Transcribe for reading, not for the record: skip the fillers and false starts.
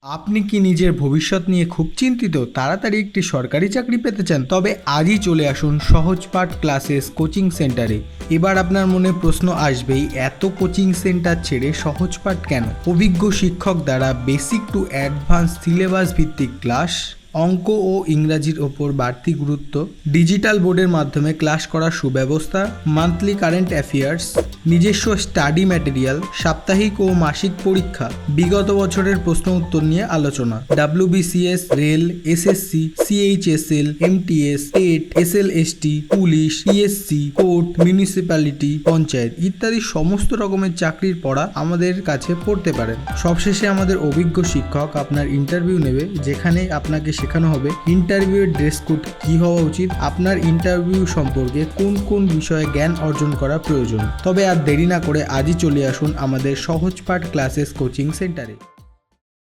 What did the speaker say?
আপনি কি নিজের ভবিষ্যৎ নিয়ে খুব চিন্তিত, তাড়াতাড়ি একটি সরকারি চাকরি পেতে চান? তবে আজই চলে আসুন সহজপাঠ ক্লাসেস কোচিং সেন্টারে। এবার আপনার মনে প্রশ্ন আসবেই, এত কোচিং সেন্টার ছেড়ে সহজপাঠ কেন? অভিজ্ঞ শিক্ষক দ্বারা বেসিক টু অ্যাডভান্স সিলেবাস ভিত্তিক ক্লাস, অঙ্ক ও ইংরাজির ওপর বাড়তি গুরুত্ব, ডিজিটাল বোর্ডের মাধ্যমে ক্লাস করার সুব্যবস্থা, মান্থলি কারেন্ট অ্যাফেয়ার্স, নিজস্ব স্টাডি ম্যাটেরিয়াল, সাপ্তাহিক ও মাসিক পরীক্ষা, বিগত বছরের প্রশ্ন উত্তর নিয়ে আলোচনা, WBCS, rail, SSC, CHSL, MTS, TET, SLST, police, PSC, court, municipality, panchayat ইত্যাদি সমস্ত রকমের চাকরির পড়া আমাদের কাছে পড়তে পারেন। সবশেষে আমাদের অভিজ্ঞ শিক্ষক আপনার ইন্টারভিউ নেবে, যেখানে আপনাকে শেখানো হবে ইন্টারভিউয়ের ড্রেস কোড কী হওয়া উচিত, আপনার ইন্টারভিউ সম্পর্কে কোন কোন বিষয়ে জ্ঞান অর্জন করা প্রয়োজন। তবে আর দেরি না করে আজই চলে আসুন আমাদের সহজপাঠ ক্লাসেস কোচিং সেন্টারে।